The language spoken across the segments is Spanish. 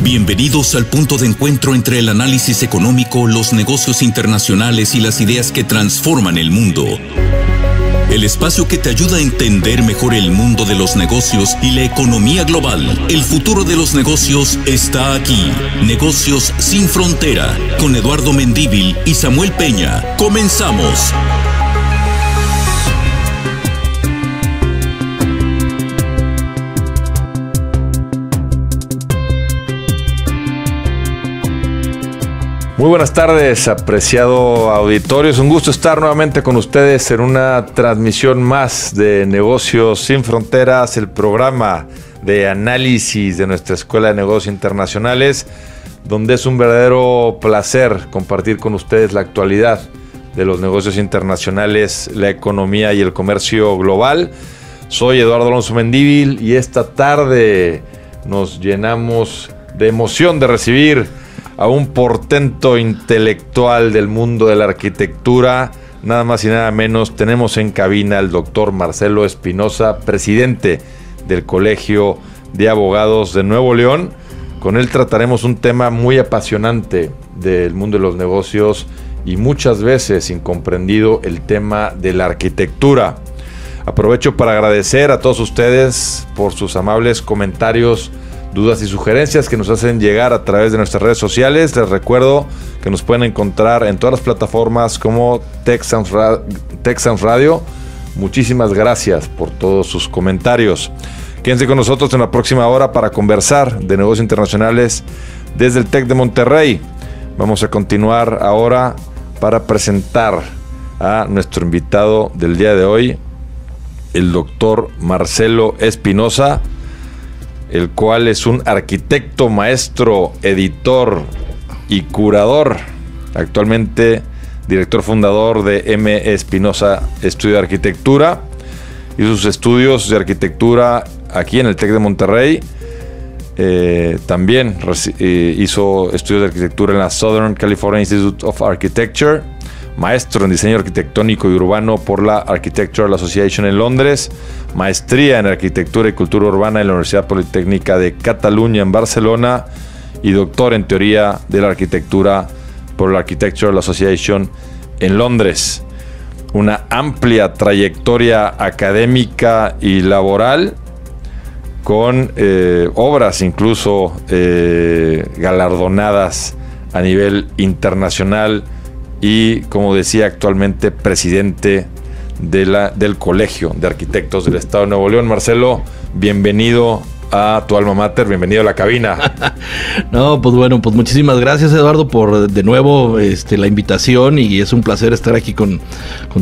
Bienvenidos al punto de encuentro entre el análisis económico, los negocios internacionales y las ideas que transforman el mundo. El espacio que te ayuda a entender mejor el mundo de los negocios y la economía global. El futuro de los negocios está aquí. Negocios sin frontera, con Eduardo Mendívil y Samuel Peña. ¡Comenzamos! Muy buenas tardes, apreciado auditorio. Es un gusto estar nuevamente con ustedes en una transmisión más de Negocios Sin Fronteras, el programa de análisis de nuestra Escuela de Negocios Internacionales, donde es un verdadero placer compartir con ustedes la actualidad de los negocios internacionales, la economía y el comercio global. Soy Eduardo Alonso Mendívil y esta tarde nos llenamos de emoción de recibir a un portento intelectual del mundo de la arquitectura. Nada más y nada menos, tenemos en cabina al doctor Marcelo Espinosa, presidente del Colegio de Abogados de Nuevo León. Con él trataremos un tema muy apasionante del mundo de los negocios y muchas veces incomprendido, el tema de la arquitectura. Aprovecho para agradecer a todos ustedes por sus amables comentarios, dudas y sugerencias que nos hacen llegar a través de nuestras redes sociales. Les recuerdo que nos pueden encontrar en todas las plataformas como TechSounds Radio. Muchísimas gracias por todos sus comentarios. Quédense con nosotros en la próxima hora para conversar de negocios internacionales desde el TEC de Monterrey. Vamos a continuar ahora para presentar a nuestro invitado del día de hoy, el doctor Marcelo Espinosa, el cual es un arquitecto, maestro, editor y curador, actualmente director fundador de M. Espinosa Estudio de Arquitectura, y sus estudios de arquitectura aquí en el TEC de Monterrey. También hizo estudios de arquitectura en la Southern California Institute of Architecture, maestro en diseño arquitectónico y urbano por la Architectural Association en Londres, maestría en arquitectura y cultura urbana en la Universidad Politécnica de Cataluña en Barcelona y doctor en teoría de la arquitectura por la Architectural Association en Londres. Una amplia trayectoria académica y laboral con obras incluso galardonadas a nivel internacional y, como decía, actualmente presidente del Colegio de Arquitectos del Estado de Nuevo León. Marcelo, bienvenido a tu alma mater, bienvenido a la cabina. No, pues bueno, pues muchísimas gracias, Eduardo, por de nuevo la invitación, y es un placer estar aquí con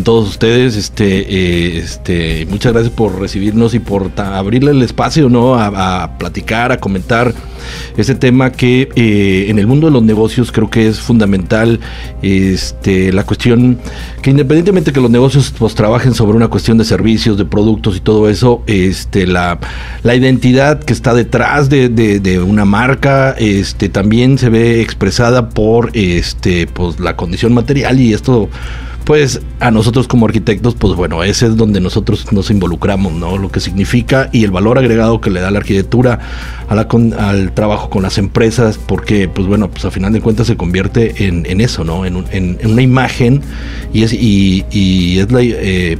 todos ustedes. Muchas gracias por recibirnos y por abrirle el espacio, ¿no? A platicar, a comentar este tema que en el mundo de los negocios creo que es fundamental. La cuestión que, independientemente que los negocios pues trabajen sobre una cuestión de servicios, de productos y todo eso, la identidad que está detrás de una marca también se ve expresada por pues la condición material, y esto pues a nosotros como arquitectos, pues bueno, ese es donde nosotros nos involucramos, ¿no? Lo que significa y el valor agregado que le da la arquitectura al trabajo con las empresas, porque pues bueno, pues a final de cuentas se convierte en eso, ¿no? En una imagen, y es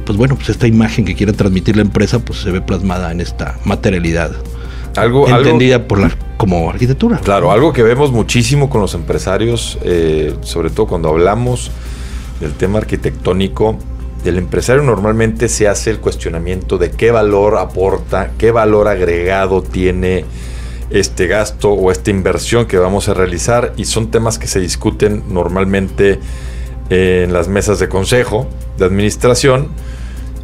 pues bueno, pues esta imagen que quiere transmitir la empresa, pues se ve plasmada en esta materialidad. Algo entendida como arquitectura. Claro, algo que vemos muchísimo con los empresarios, sobre todo cuando hablamos del tema arquitectónico. El empresario normalmente se hace el cuestionamiento de qué valor aporta, qué valor agregado tiene este gasto o esta inversión que vamos a realizar, y son temas que se discuten normalmente en las mesas de consejo de administración,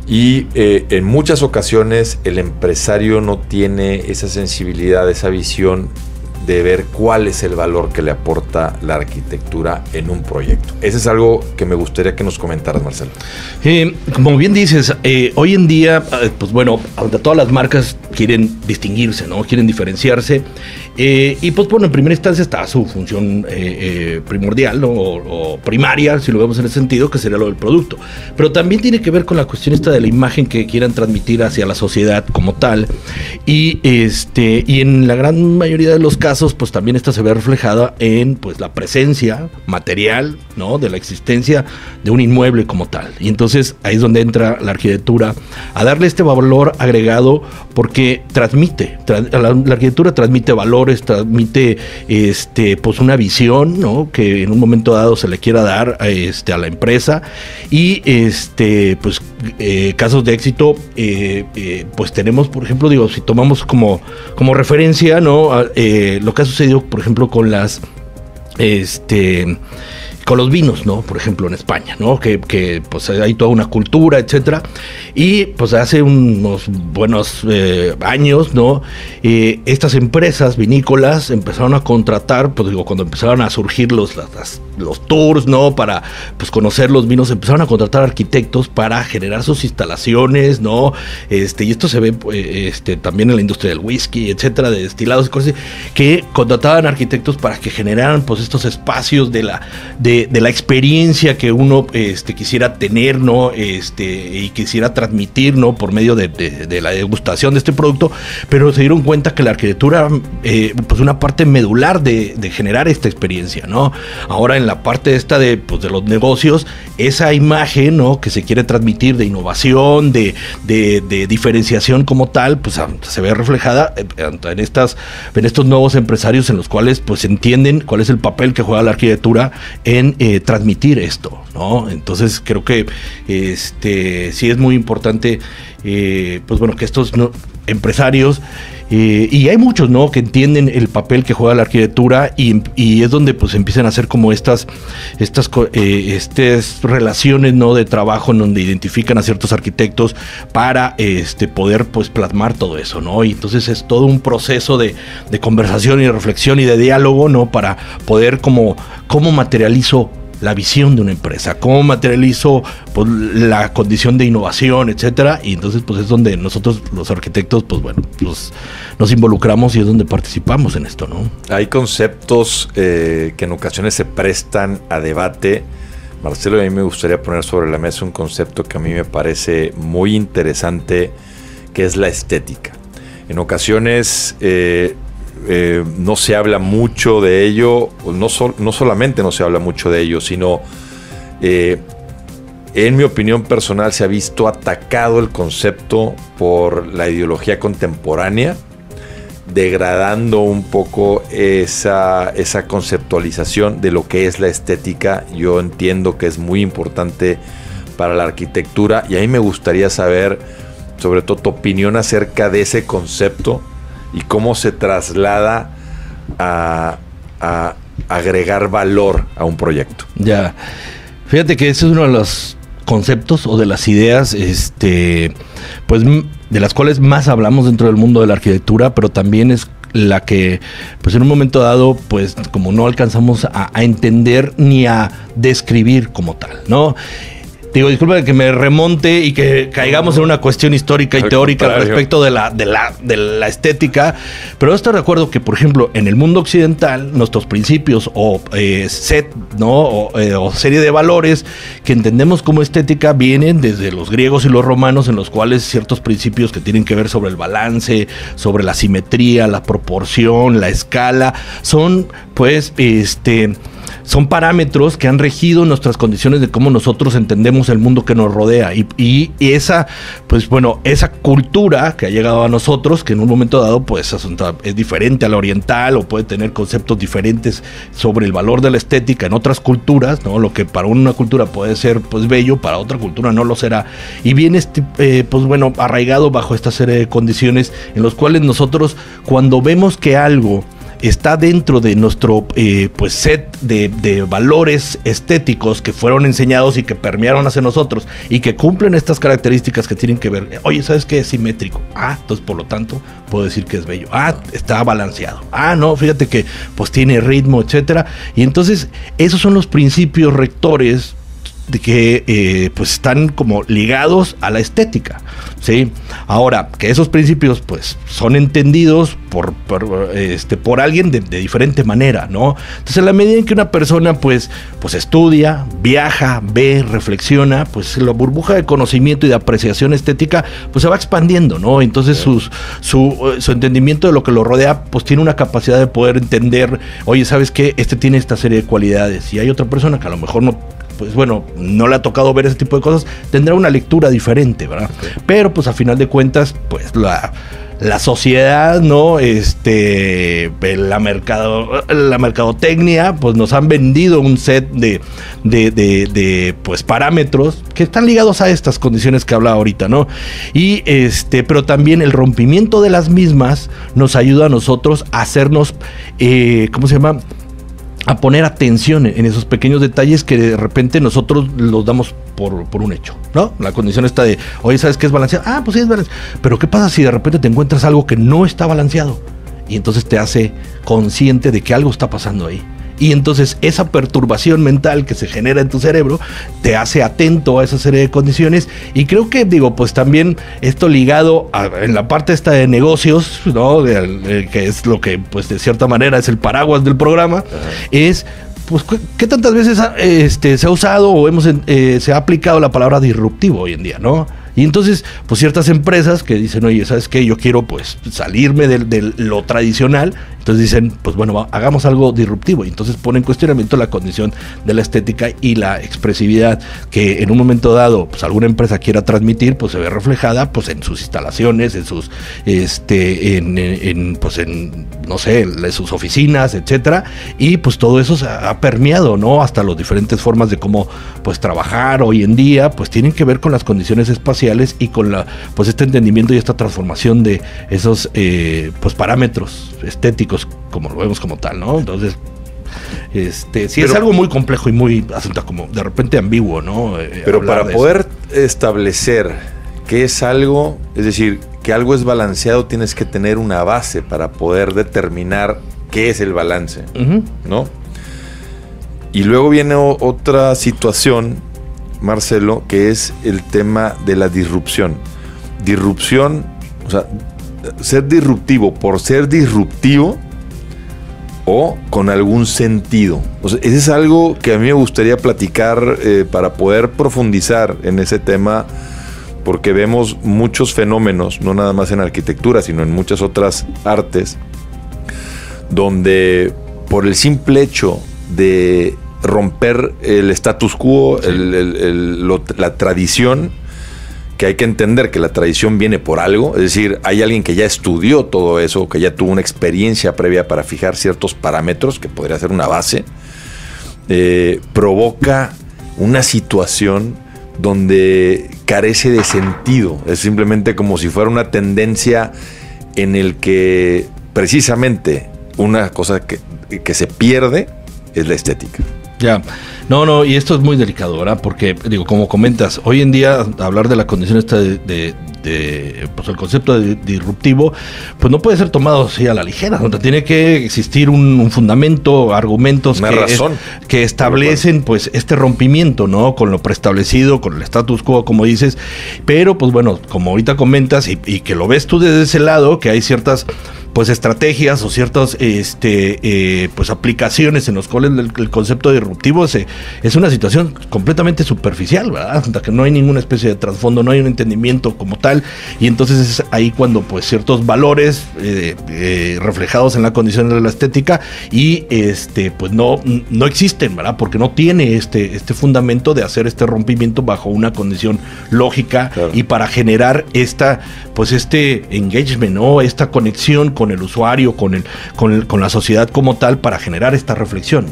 y en muchas ocasiones el empresario no tiene esa sensibilidad, esa visión de ver cuál es el valor que le aporta la arquitectura en un proyecto. Ese es algo que me gustaría que nos comentaras, Marcelo. Como bien dices, hoy en día, pues bueno, todas las marcas quieren distinguirse, ¿no? Quieren diferenciarse. Y pues bueno, en primera instancia está su función primordial, ¿no? O primaria, si lo vemos en ese sentido, que sería lo del producto. Pero también tiene que ver con la cuestión esta de la imagen que quieran transmitir hacia la sociedad como tal. Y en la gran mayoría de los casos, casos, pues también esta se ve reflejada en pues la presencia material, ¿no? De la existencia de un inmueble como tal. Y entonces ahí es donde entra la arquitectura a darle este valor agregado, porque transmite, la arquitectura transmite valores, transmite pues una visión, ¿no? Que en un momento dado se le quiera dar a la empresa. Y pues casos de éxito, pues tenemos, por ejemplo, digo, si tomamos como referencia, ¿no? Lo que ha sucedido, por ejemplo, con con los vinos, ¿no? Por ejemplo, en España, ¿no? Que pues hay toda una cultura, etcétera. Y pues hace unos buenos años, ¿no? Estas empresas vinícolas empezaron a contratar, pues digo, cuando empezaron a surgir los tours, ¿no? Para pues conocer los vinos, empezaron a contratar arquitectos para generar sus instalaciones, ¿no? Y esto se ve también en la industria del whisky, etcétera, de destilados y cosas así, que contrataban arquitectos para que generaran pues estos espacios de la experiencia que uno quisiera tener, ¿no? Y quisiera transmitir, ¿no? Por medio de la degustación de este producto, pero se dieron cuenta que la arquitectura, pues una parte medular de generar esta experiencia, ¿no? Ahora en la parte de los negocios, esa imagen, ¿no? Que se quiere transmitir de innovación, de diferenciación como tal, pues se ve reflejada en estos nuevos empresarios en los cuales pues entienden cuál es el papel que juega la arquitectura en transmitir esto, ¿no? Entonces creo que sí es muy importante, pues bueno, que estos empresarios, y hay muchos, ¿no? Que entienden el papel que juega la arquitectura, y es donde pues empiezan a hacer como estas relaciones, ¿no? De trabajo, en donde identifican a ciertos arquitectos para poder pues plasmar todo eso, ¿no? Y entonces es todo un proceso de conversación y de reflexión y de diálogo, ¿no? Para poder cómo materializo la visión de una empresa, cómo materializo pues la condición de innovación, etcétera. Y entonces pues es donde nosotros los arquitectos pues bueno, nos involucramos, y es donde participamos en esto, ¿no? Hay conceptos que en ocasiones se prestan a debate. Marcelo, a mí me gustaría poner sobre la mesa un concepto que a mí me parece muy interesante, que es la estética. En ocasiones no se habla mucho de ello, no solamente no se habla mucho de ello, sino en mi opinión personal se ha visto atacado el concepto por la ideología contemporánea, degradando un poco esa conceptualización de lo que es la estética. Yo entiendo que es muy importante para la arquitectura, y a mí me gustaría saber sobre todo tu opinión acerca de ese concepto y cómo se traslada a agregar valor a un proyecto. Ya, fíjate que ese es uno de los conceptos o de las ideas, pues de las cuales más hablamos dentro del mundo de la arquitectura, pero también es la que, pues en un momento dado, pues como no alcanzamos a entender ni a describir como tal, ¿no? Digo, disculpa que me remonte y que caigamos en una cuestión histórica y teórica respecto de la estética, pero estoy de acuerdo que, por ejemplo, en el mundo occidental, nuestros principios o set, ¿no? O serie de valores que entendemos como estética vienen desde los griegos y los romanos, en los cuales ciertos principios que tienen que ver sobre el balance, sobre la simetría, la proporción, la escala, son pues son parámetros que han regido nuestras condiciones de cómo nosotros entendemos el mundo que nos rodea, y esa, pues bueno, esa cultura que ha llegado a nosotros, que en un momento dado pues es diferente a la oriental, o puede tener conceptos diferentes sobre el valor de la estética en otras culturas, ¿no? Lo que para una cultura puede ser pues bello, para otra cultura no lo será, y viene pues bueno, arraigado bajo esta serie de condiciones en los cuales nosotros, cuando vemos que algo está dentro de nuestro pues set de valores estéticos que fueron enseñados y que permearon hacia nosotros y que cumplen estas características que tienen que ver, oye, ¿sabes qué? Es simétrico. Entonces por lo tanto puedo decir que es bello. Está balanceado. No, fíjate que pues tiene ritmo, etcétera. Y entonces esos son los principios rectores que pues están como ligados a la estética, ¿sí? Ahora, que esos principios pues son entendidos por alguien de diferente manera, ¿no? Entonces, en la medida en que una persona pues estudia, viaja, ve, reflexiona, pues la burbuja de conocimiento y de apreciación estética pues se va expandiendo, ¿no? Entonces su entendimiento de lo que lo rodea pues tiene una capacidad de poder entender, oye, ¿sabes qué? Este tiene esta serie de cualidades, y hay otra persona que a lo mejor no, pues bueno, no le ha tocado ver ese tipo de cosas, tendrá una lectura diferente, ¿verdad? Okay. Pero pues a final de cuentas, pues la sociedad, ¿no? La mercadotecnia, pues nos han vendido un set de pues parámetros que están ligados a estas condiciones que hablaba ahorita, ¿no? Y pero también el rompimiento de las mismas nos ayuda a nosotros a hacernos, ¿cómo se llama? A poner atención en esos pequeños detalles que de repente nosotros los damos por un hecho, ¿no? La condición está de, oye, ¿sabes qué es balanceado? Ah, pues sí es balanceado. Pero ¿qué pasa si de repente te encuentras algo que no está balanceado? Y entonces te hace consciente de que algo está pasando ahí. Y entonces esa perturbación mental que se genera en tu cerebro te hace atento a esa serie de condiciones. Y creo que, pues también esto ligado en la parte esta de negocios, ¿no? Que es lo que, pues de cierta manera es el paraguas del programa, es, pues, ¿qué tantas veces se ha usado o se ha aplicado la palabra disruptivo hoy en día, ¿no? Y entonces, pues ciertas empresas que dicen, oye, ¿sabes qué? Yo quiero pues salirme de lo tradicional. Entonces dicen, pues bueno, hagamos algo disruptivo. Y entonces ponen en cuestionamiento la condición de la estética y la expresividad que en un momento dado, pues alguna empresa quiera transmitir, pues se ve reflejada pues en sus instalaciones, en sus, no sé, en sus oficinas, etcétera. Y pues todo eso se ha permeado, ¿no? Hasta las diferentes formas de cómo pues trabajar hoy en día, pues tienen que ver con las condiciones espaciales y con pues este entendimiento y esta transformación de esos pues parámetros estéticos, como lo vemos como tal, ¿no? Entonces, sí, es algo muy complejo y muy asunto como de repente ambiguo, ¿no? Pero para poder establecer qué es algo, es decir, que algo es balanceado, tienes que tener una base para poder determinar qué es el balance, ¿no? Y luego viene otra situación, Marcelo, que es el tema de la disrupción. Disrupción, o sea, ser disruptivo por ser disruptivo o con algún sentido. O sea, ese es algo que a mí me gustaría platicar para poder profundizar en ese tema, porque vemos muchos fenómenos, no nada más en arquitectura, sino en muchas otras artes, donde por el simple hecho de romper el status quo, sí, la tradición, que hay que entender que la tradición viene por algo, es decir, hay alguien que ya estudió todo eso, que ya tuvo una experiencia previa para fijar ciertos parámetros, que podría ser una base, provoca una situación donde carece de sentido, es simplemente como si fuera una tendencia en el que precisamente una cosa que se pierde es la estética. Ya, no, y esto es muy delicado, ¿verdad? Porque, como comentas, hoy en día hablar de la condición esta pues el concepto de disruptivo, pues no puede ser tomado así a la ligera, ¿no? Tiene que existir un fundamento, argumentos que establecen pues este rompimiento, ¿no? Con lo preestablecido, con el status quo, como dices, pero pues bueno, como ahorita comentas y que lo ves tú desde ese lado, que hay ciertas pues estrategias o ciertas pues aplicaciones en los cuales el concepto disruptivo es una situación completamente superficial, ¿verdad? Que no hay ninguna especie de trasfondo, no hay un entendimiento como tal, y entonces es ahí cuando pues ciertos valores reflejados en la condición de la estética y pues no existen, ¿verdad? Porque no tiene este fundamento de hacer este rompimiento bajo una condición lógica, claro, y para generar engagement, ¿no? Esta conexión con el usuario, con la sociedad como tal, para generar esta reflexión.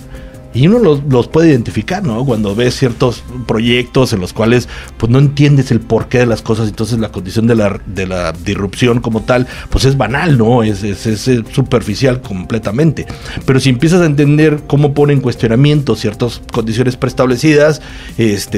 Y uno los puede identificar, ¿no? Cuando ves ciertos proyectos en los cuales pues no entiendes el porqué de las cosas, entonces la condición de la disrupción como tal, pues es banal, ¿no? Es superficial completamente. Pero si empiezas a entender cómo pone en cuestionamiento ciertas condiciones preestablecidas,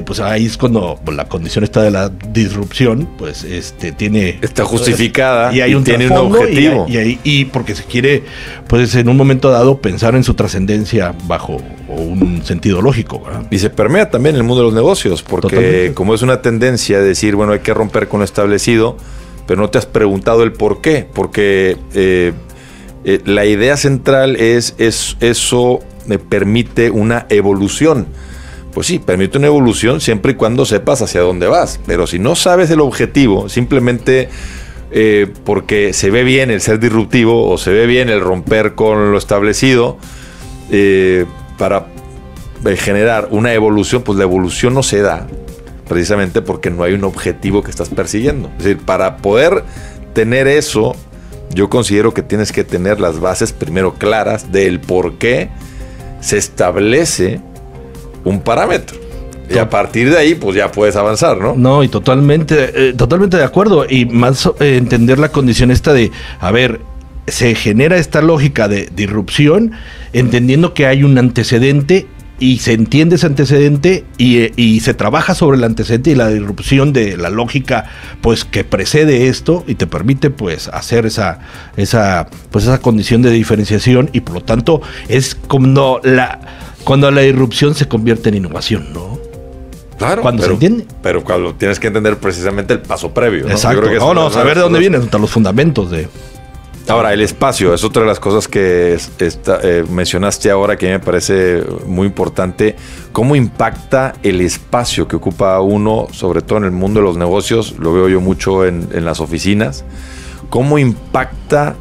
pues ahí es cuando la condición esta de la disrupción, pues está justificada y hay tiene un objetivo. Y porque se quiere, pues en un momento dado, pensar en su trascendencia bajo un sentido lógico, ¿verdad? Y se permea también en el mundo de los negocios, porque Totalmente. como es una tendencia de decir, bueno, hay que romper con lo establecido, pero no te has preguntado el por qué, porque la idea central es eso me permite una evolución. Pues sí, permite una evolución siempre y cuando sepas hacia dónde vas, pero si no sabes el objetivo, simplemente porque se ve bien el ser disruptivo o se ve bien el romper con lo establecido, para generar una evolución, pues la evolución no se da precisamente porque no hay un objetivo que estás persiguiendo. Es decir, para poder tener eso, yo considero que tienes que tener las bases primero claras del por qué se establece un parámetro. Y a partir de ahí, pues ya puedes avanzar, ¿no? No, y totalmente de acuerdo. Y más entender la condición esta de, a ver, se genera esta lógica de disrupción, entendiendo que hay un antecedente y se entiende ese antecedente y se trabaja sobre el antecedente y la disrupción de la lógica, pues, que precede esto y te permite, pues, hacer esa condición de diferenciación, y por lo tanto es cuando la disrupción se convierte en innovación, ¿no? Claro, cuando se entiende. Pero cuando tienes que entender precisamente el paso previo, ¿no? Exacto. Yo creo que Saber de dónde vienen, hasta los fundamentos de... Ahora, el espacio es otra de las cosas que mencionaste ahora, que me parece muy importante. ¿Cómo impacta el espacio que ocupa uno, sobre todo en el mundo de los negocios? Lo veo yo mucho en las oficinas. ¿Cómo impacta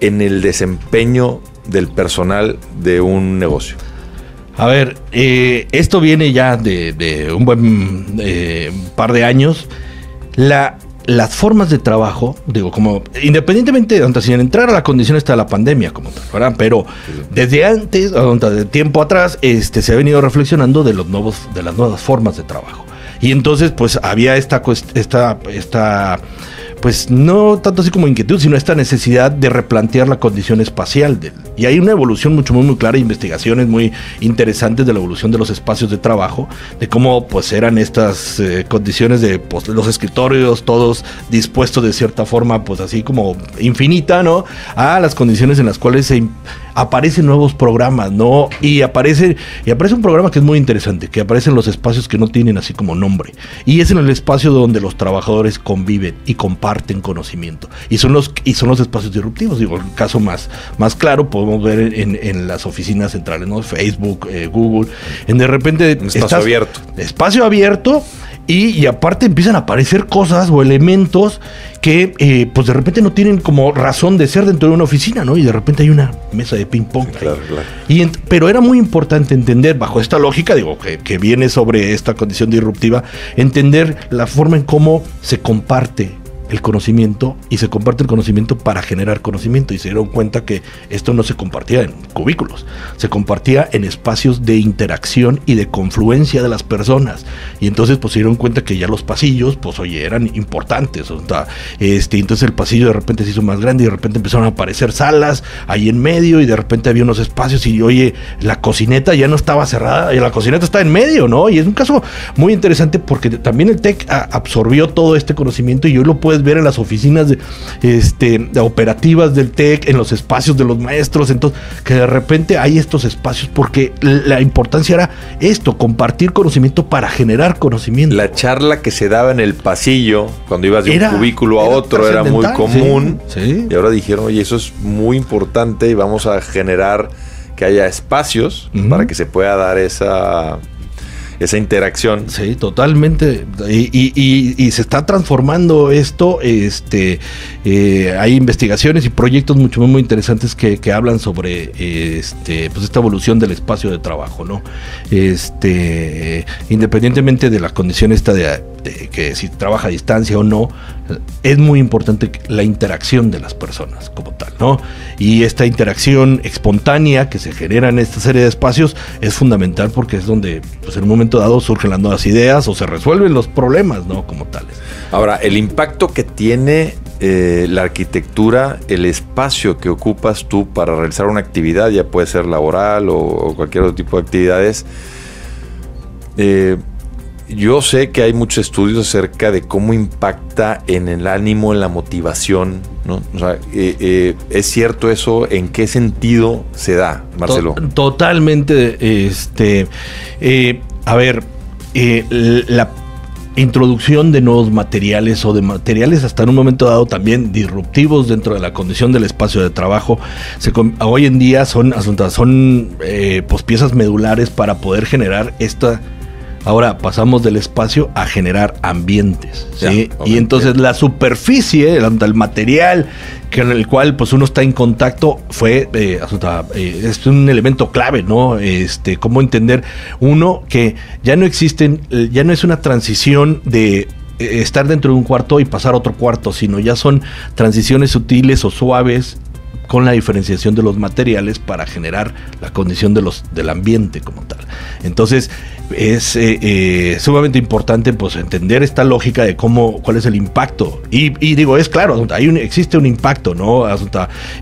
en el desempeño del personal de un negocio? A ver, esto viene ya de un buen par de años. Las formas de trabajo, digo, como independientemente de sin entrar a la condición esta de la pandemia, como tal, ¿verdad? Pero desde antes, de tiempo atrás, se ha venido reflexionando de las nuevas formas de trabajo. Y entonces, pues, había esta pues no tanto así como inquietud, sino esta necesidad de replantear la condición espacial. Y hay una evolución muy, muy clara, investigaciones muy interesantes de la evolución de los espacios de trabajo, de cómo pues eran estas condiciones de pues, los escritorios todos dispuestos de cierta forma, pues así como infinita, ¿no? A las condiciones en las cuales aparecen nuevos programas, ¿no? Y aparece un programa que es muy interesante, que aparecen los espacios que no tienen así como nombre. Y es en el espacio donde los trabajadores conviven y comparten conocimiento. Y son los espacios disruptivos. Digo, el caso más claro podemos ver en las oficinas centrales, ¿no? Facebook, Google. De repente espacio abierto. Y aparte empiezan a aparecer cosas o elementos que pues de repente no tienen como razón de ser dentro de una oficina, ¿no? Y de repente hay una mesa de ping pong. Sí, claro. Pero era muy importante entender, bajo esta lógica, digo, que viene sobre esta condición disruptiva, entender la forma en cómo se comparte el conocimiento, y se comparte el conocimiento para generar conocimiento, y se dieron cuenta que esto no se compartía en cubículos, se compartía en espacios de interacción y de confluencia de las personas, y entonces pues se dieron cuenta que ya los pasillos pues oye eran importantes, entonces el pasillo de repente se hizo más grande y de repente empezaron a aparecer salas ahí en medio, y de repente había unos espacios y oye, la cocineta ya no estaba cerrada y la cocineta está en medio, ¿no? Y es un caso muy interesante porque también el TEC absorbió todo este conocimiento, y hoy lo puedes ver en las oficinas de operativas del TEC, en los espacios de los maestros. Entonces, que de repente hay estos espacios porque la importancia era esto, compartir conocimiento para generar conocimiento. La charla que se daba en el pasillo cuando ibas de un cubículo a otro era muy común, sí. Y ahora dijeron, oye, eso es muy importante y vamos a generar que haya espacios para que se pueda dar esa interacción. Sí, totalmente. Y se está transformando esto. Hay investigaciones y proyectos mucho muy interesantes que hablan sobre pues esta evolución del espacio de trabajo, ¿no? Independientemente de la condición esta de que si trabaja a distancia o no, es muy importante la interacción de las personas como tal, ¿no? Y esta interacción espontánea que se genera en esta serie de espacios es fundamental, porque es donde pues en un momento dado surgen las nuevas ideas o se resuelven los problemas, ¿no? Como tales. Ahora, el impacto que tiene la arquitectura, el espacio que ocupas tú para realizar una actividad, ya puede ser laboral o cualquier otro tipo de actividades, yo sé que hay muchos estudios acerca de cómo impacta en el ánimo, en la motivación, ¿no? O sea, ¿es cierto eso? ¿En qué sentido se da, Marcelo? Totalmente. La introducción de nuevos materiales o de materiales hasta en un momento dado también disruptivos dentro de la condición del espacio de trabajo, hoy en día son pues piezas medulares para poder generar esta. Ahora pasamos del espacio a generar ambientes, ¿sí? Y entonces la superficie, el material con el cual pues uno está en contacto es un elemento clave, ¿no? Cómo entender uno que ya no es una transición de estar dentro de un cuarto y pasar a otro cuarto, sino ya son transiciones sutiles o suaves con la diferenciación de los materiales para generar la condición del ambiente como tal. Entonces es sumamente importante pues entender esta lógica de cuál es el impacto y digo, es claro, existe un impacto, ¿no?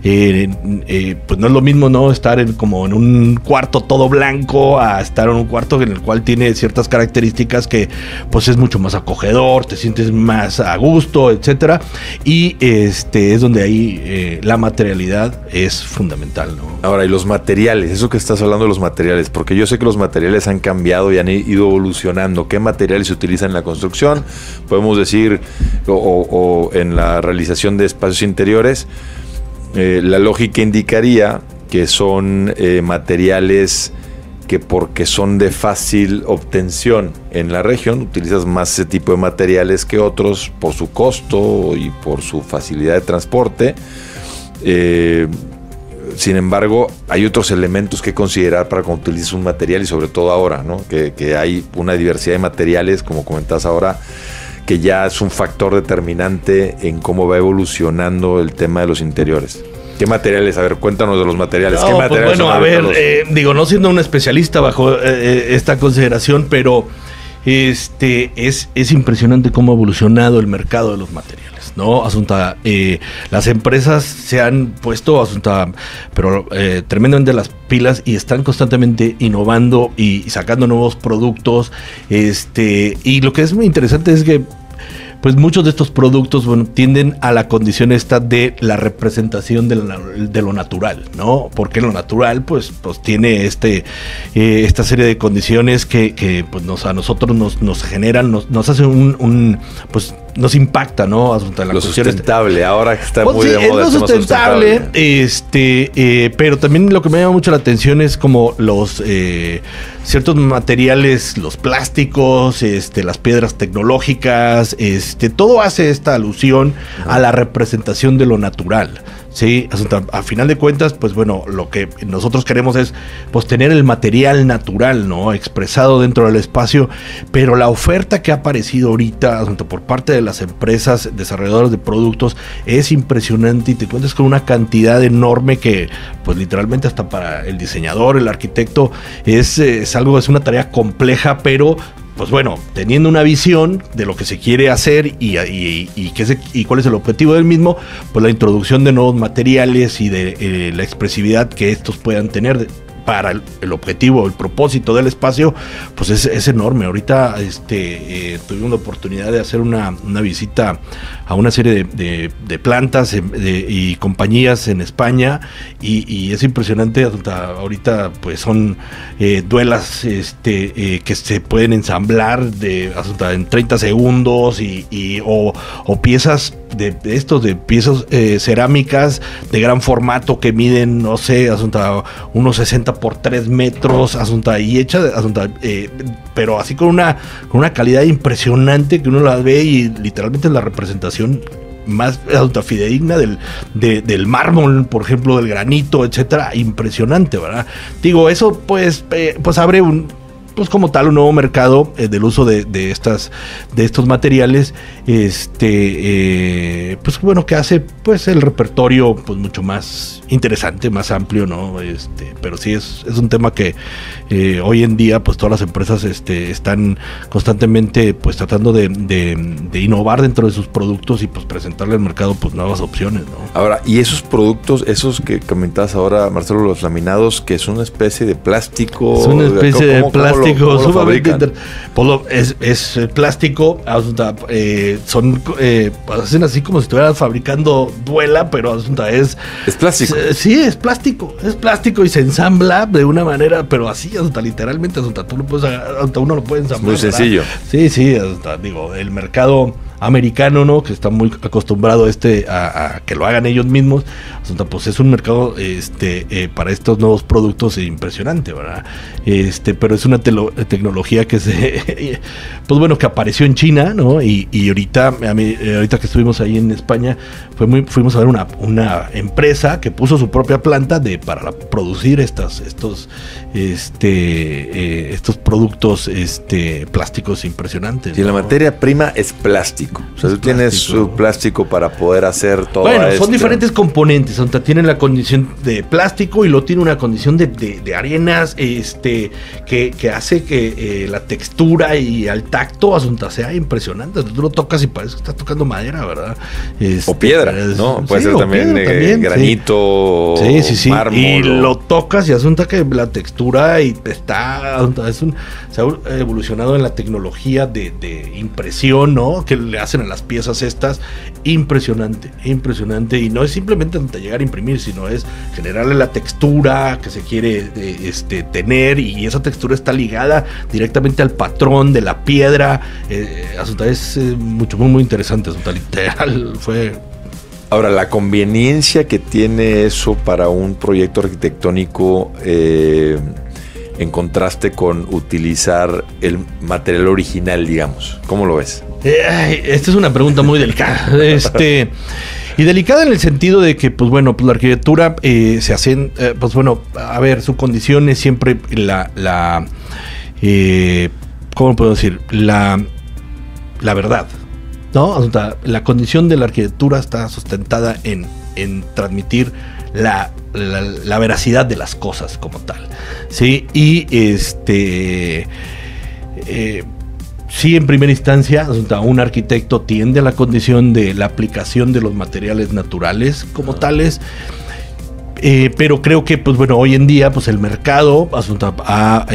Pues no es lo mismo, ¿no? Estar como en un cuarto todo blanco a estar en un cuarto en el cual tiene ciertas características que pues es mucho más acogedor, te sientes más a gusto, etcétera, y es donde ahí la materialidad es fundamental, ¿no? Ahora, y los materiales, eso que estás hablando de los materiales, porque yo sé que los materiales han cambiado y han ido evolucionando. ¿Qué materiales se utilizan en la construcción? Podemos decir, o en la realización de espacios interiores, la lógica indicaría que son materiales que, porque son de fácil obtención en la región, utilizas más ese tipo de materiales que otros por su costo y por su facilidad de transporte. Sin embargo, hay otros elementos que considerar para cuando utilices un material, y sobre todo ahora, ¿no? Que hay una diversidad de materiales, como comentas ahora, que ya es un factor determinante en cómo va evolucionando el tema de los interiores. ¿Qué materiales? A ver, cuéntanos de los materiales. ¿Qué materiales son no siendo un especialista bajo esta consideración, pero es impresionante cómo ha evolucionado el mercado de los materiales, ¿no? Las empresas se han puesto tremendamente las pilas y están constantemente innovando y sacando nuevos productos. Y lo que es muy interesante es que pues muchos de estos productos, tienden a la condición esta de la representación de lo natural, ¿no? Porque lo natural, pues tiene esta serie de condiciones que pues a nosotros nos generan, nos hace pues nos impacta, ¿no? Lo sustentable, ahora que está muy de moda. Es lo sustentable, pero también lo que me llama mucho la atención es como los ciertos materiales, los plásticos, las piedras tecnológicas, todo hace esta alusión a la representación de lo natural. Sí, a final de cuentas, pues lo que nosotros queremos es pues tener el material natural, ¿no? Expresado dentro del espacio, pero la oferta que ha aparecido ahorita por parte de las empresas desarrolladoras de productos es impresionante y te encuentras con una cantidad enorme que pues literalmente hasta para el diseñador, el arquitecto es una tarea compleja, pero pues teniendo una visión de lo que se quiere hacer y cuál es el objetivo del mismo, pues la introducción de nuevos materiales y de la expresividad que estos puedan tener para el objetivo, el propósito del espacio, pues es enorme. Ahorita tuvimos la oportunidad de hacer una visita a una serie de plantas y compañías en España y es impresionante. Ahorita pues son duelas que se pueden ensamblar en 30 segundos o piezas de piezas cerámicas de gran formato que miden, no sé, unos 60 por 3 metros, y hecha, pero así con una calidad impresionante que uno las ve y literalmente es la representación más fidedigna del mármol, por ejemplo, del granito, etcétera. Impresionante, ¿verdad? Digo, eso pues abre pues como tal un nuevo mercado del uso de estos materiales, pues que hace pues el repertorio pues mucho más interesante, más amplio, ¿no? Pero sí es un tema que hoy en día pues todas las empresas están constantemente pues tratando de innovar dentro de sus productos y pues presentarle al mercado pues nuevas opciones, ¿no? Ahora, y esos productos, esos que comentabas ahora, Marcelo, los laminados, que es una especie de plástico. Es una especie de plástico plástico, ¿Cómo lo fabrican? Es plástico, hacen así como si estuvieran fabricando duela, pero es plástico. Sí, es plástico y se ensambla de una manera, pero así, literalmente, tú lo puedes, uno lo puede ensamblar. Muy sencillo. Sí, digo, el mercado americano, ¿no? Que está muy acostumbrado a que lo hagan ellos mismos, pues es un mercado para estos nuevos productos impresionante, ¿verdad? Pero es una tecnología que que apareció en China, ¿no? Y ahorita que estuvimos ahí en España, fuimos a ver una empresa que puso su propia planta para producir estos productos plásticos impresionantes. Y la materia prima es plástico. O sea, tú tienes su plástico para poder hacer todo. Bueno, son diferentes componentes. Tienen la condición de plástico y luego tiene una condición de arenas que hace que la textura y al tacto sea impresionante. Tú lo tocas y parece que estás tocando madera, ¿verdad? O piedra, ¿no? Puede ser también granito, sí. mármol. Y lo tocas y asunta que la textura y se ha evolucionado en la tecnología de impresión, ¿no? Que le hacen a las piezas estas, impresionante, y no es simplemente llegar a imprimir, sino es generarle la textura que se quiere tener, y esa textura está ligada directamente al patrón de la piedra. Es muy interesante, literal fue. Ahora, la conveniencia que tiene eso para un proyecto arquitectónico en contraste con utilizar el material original, digamos. ¿Cómo lo ves? Esta es una pregunta muy delicada. Y delicada en el sentido de que, la arquitectura se hacen, su condición es siempre ¿cómo puedo decir? La verdad, ¿no? La condición de la arquitectura está sustentada en transmitir la veracidad de las cosas como tal, ¿sí? Y sí, en primera instancia, un arquitecto tiende a la condición de la aplicación de los materiales naturales como tales, pero creo que hoy en día el mercado ha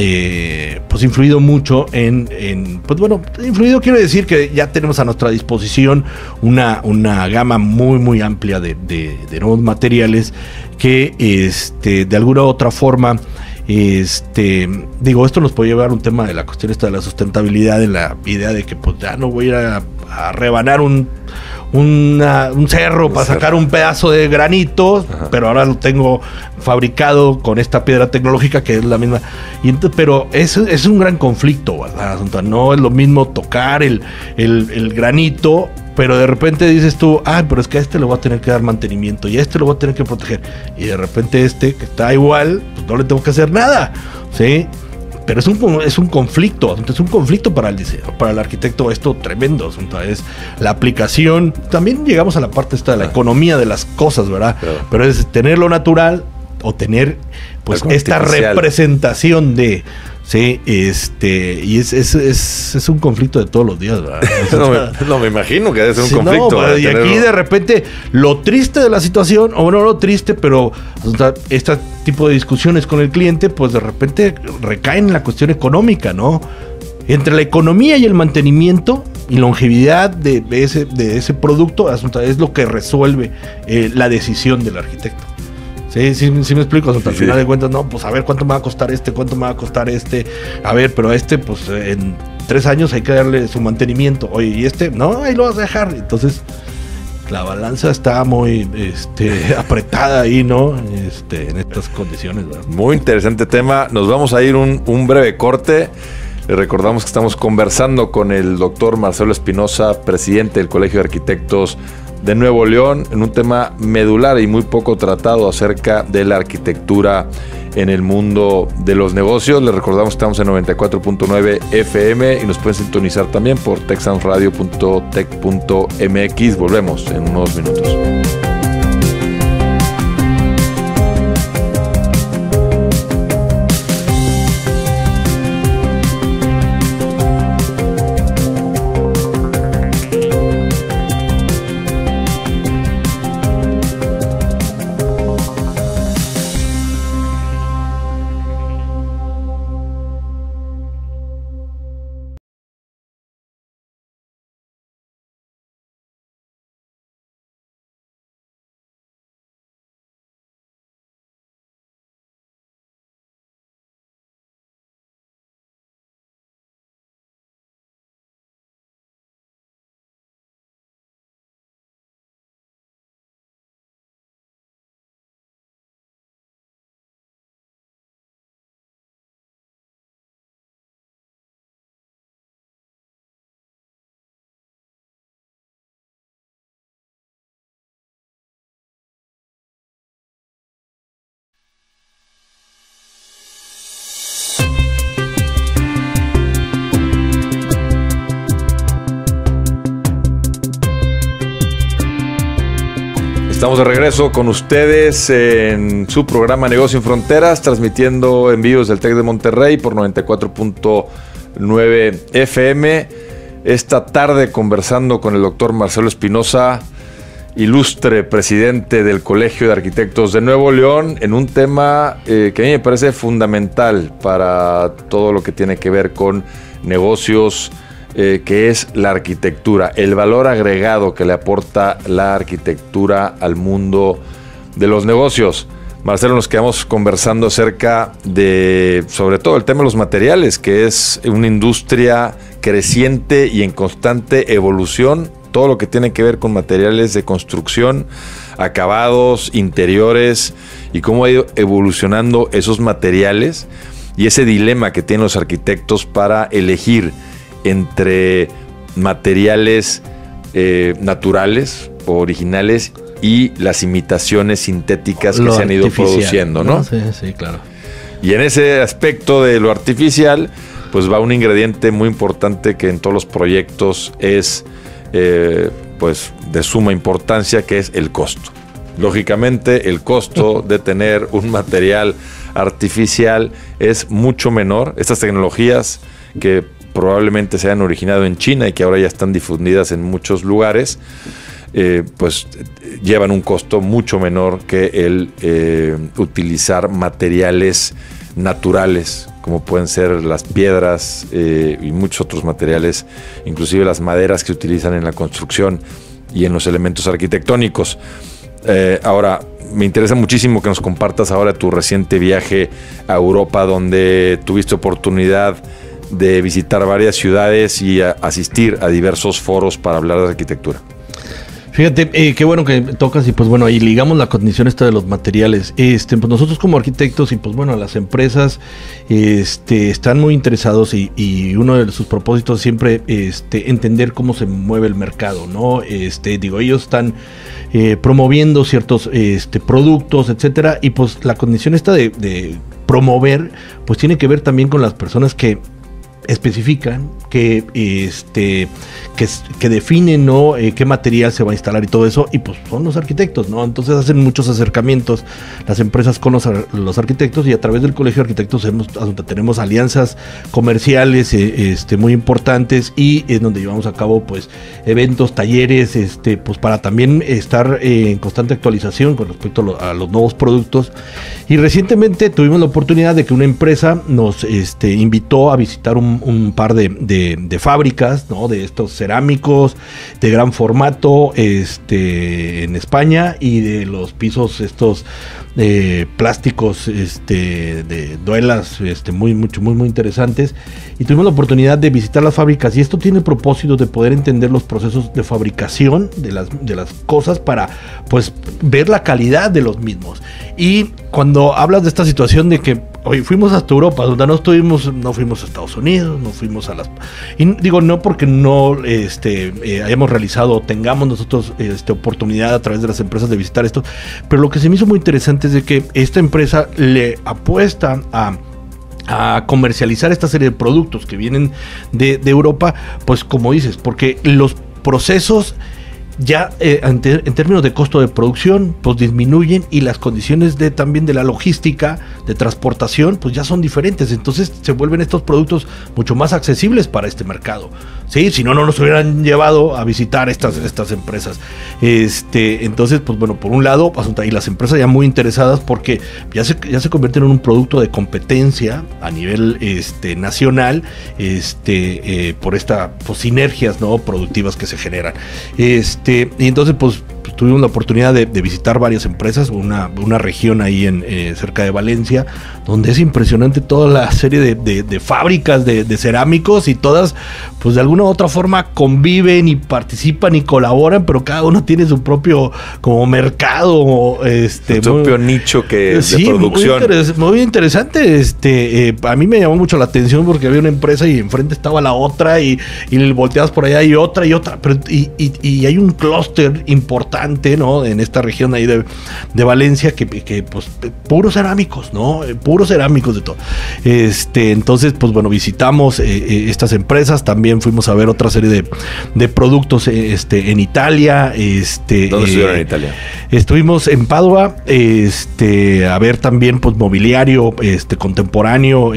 influido mucho influido quiero decir que ya tenemos a nuestra disposición una gama muy muy amplia de nuevos materiales que de alguna u otra forma esto nos puede llevar a un tema de la cuestión de la sustentabilidad, de la idea de que ya no voy a ir a rebanar un cerro para sacar un pedazo de granito. Ajá. Pero ahora lo tengo fabricado con esta piedra tecnológica que es la misma. Pero es un gran conflicto, ¿verdad? No es lo mismo tocar el granito, pero de repente dices tú, pero es que a este le voy a tener que dar mantenimiento y a este lo voy a tener que proteger, y de repente que está igual, pues no le tengo que hacer nada, ¿sí? Pero es un conflicto, es un conflicto para el diseño, para el arquitecto, esto tremendo, es la aplicación. También llegamos a la parte de la economía de las cosas, ¿verdad? Claro. Pero es tener lo natural o tener esta representación de, sí, y es un conflicto de todos los días, ¿verdad? no me imagino que debe ser un conflicto. No, y aquí de repente lo triste de la situación, o no lo triste, pero este tipo de discusiones con el cliente, de repente recaen en la cuestión económica, ¿no? Entre la economía y el mantenimiento y longevidad de ese producto, es lo que resuelve la decisión del arquitecto. Sí, me explico. Al final de cuentas, a ver cuánto me va a costar cuánto me va a costar a ver, pero en 3 años hay que darle su mantenimiento. Oye, y no, ahí lo vas a dejar. Entonces, la balanza está muy apretada ahí, ¿no? En estas condiciones, ¿verdad? Muy interesante tema. Nos vamos a ir un breve corte. Le recordamos que estamos conversando con el doctor Marcelo Espinosa, presidente del Colegio de Arquitectos de Nuevo León, en un tema medular y muy poco tratado acerca de la arquitectura en el mundo de los negocios. Les recordamos que estamos en 94.9 FM y nos pueden sintonizar también por texansradio.tech.mx. Volvemos en unos minutos. Estamos de regreso con ustedes en su programa Negocio sin Fronteras, transmitiendo en vivo desde el TEC de Monterrey por 94.9 FM. Esta tarde conversando con el doctor Marcelo Espinosa, ilustre presidente del Colegio de Arquitectos de Nuevo León, en un tema que a mí me parece fundamental para todo lo que tiene que ver con negocios, que es la arquitectura, el valor agregado que le aporta la arquitectura al mundo de los negocios. Marcelo, nos quedamos conversando acerca de, sobre todo, el tema de los materiales, que es una industria creciente y en constante evolución. Todo lo que tiene que ver con materiales de construcción, acabados, interiores, y cómo ha ido evolucionando esos materiales y ese dilema que tienen los arquitectos para elegir entre materiales naturales o originales y las imitaciones sintéticas que se han ido produciendo, ¿no? Sí, sí, claro. Y en ese aspecto de lo artificial, pues va un ingrediente muy importante que en todos los proyectos es pues de suma importancia, que es el costo. Lógicamente, el costo de tener un material artificial es mucho menor. Estas tecnologías que probablemente se hayan originado en China y que ahora ya están difundidas en muchos lugares, pues llevan un costo mucho menor que el utilizar materiales naturales, como pueden ser las piedras y muchos otros materiales, inclusive las maderas que se utilizan en la construcción y en los elementos arquitectónicos. Ahora, me interesa muchísimo que nos compartas ahora tu reciente viaje a Europa, donde tuviste oportunidad de visitar varias ciudades y asistir a diversos foros para hablar de arquitectura. Fíjate, qué bueno que tocas, y pues bueno, ahí ligamos la condición esta de los materiales. Pues nosotros como arquitectos y pues bueno, las empresas están muy interesados y uno de sus propósitos siempre entender cómo se mueve el mercado, ¿no? Ellos están promoviendo ciertos productos, etcétera, y pues la condición esta de promover, pues tiene que ver también con las personas que especifican, que definen, ¿no? Qué material se va a instalar y todo eso, y pues son los arquitectos, ¿no? Entonces hacen muchos acercamientos las empresas con los arquitectos, y a través del Colegio de Arquitectos tenemos alianzas comerciales muy importantes, y es donde llevamos a cabo pues eventos, talleres, pues para también estar en constante actualización con respecto a los nuevos productos. Y recientemente tuvimos la oportunidad de que una empresa nos invitó a visitar un par de fábricas, ¿no? De estos cerámicos de gran formato en España, y de los pisos estos plásticos de duelas muy interesantes, y tuvimos la oportunidad de visitar las fábricas, y esto tiene el propósito de poder entender los procesos de fabricación de las cosas para pues ver la calidad de los mismos. Y cuando hablas de esta situación de que hoy fuimos hasta Europa, donde no fuimos a Estados Unidos, no fuimos a y digo, no porque no hayamos realizado o tengamos nosotros oportunidad a través de las empresas de visitar esto, pero lo que se me hizo muy interesante es de que esta empresa le apuesta a comercializar esta serie de productos que vienen de Europa, pues como dices, porque los procesos ya en términos de costo de producción pues disminuyen, y las condiciones también de la logística de transportación pues ya son diferentes, entonces se vuelven estos productos mucho más accesibles para este mercado, ¿sí? Si no nos hubieran llevado a visitar estas empresas. Entonces pues bueno, por un lado, y las empresas ya muy interesadas porque ya se convierten en un producto de competencia a nivel nacional, por estas pues, sinergias, ¿no? Productivas que se generan. Y entonces pues tuvimos la oportunidad de visitar varias empresas, una región ahí cerca de Valencia, donde es impresionante toda la serie de fábricas de cerámicos, y todas pues de alguna u otra forma conviven y participan y colaboran, pero cada uno tiene su propio como mercado, su propio nicho de producción. Muy interesante. A mí me llamó mucho la atención porque había una empresa y enfrente estaba la otra, y volteabas por allá y otra, pero y hay un clúster importante importante, ¿no? En esta región ahí de Valencia, que pues puros cerámicos, ¿no? Puros cerámicos de todo. Entonces, pues bueno, visitamos estas empresas, también fuimos a ver otra serie de productos en Italia. ¿Dónde estuvieron en Italia? Estuvimos en Padua, a ver también pues mobiliario contemporáneo,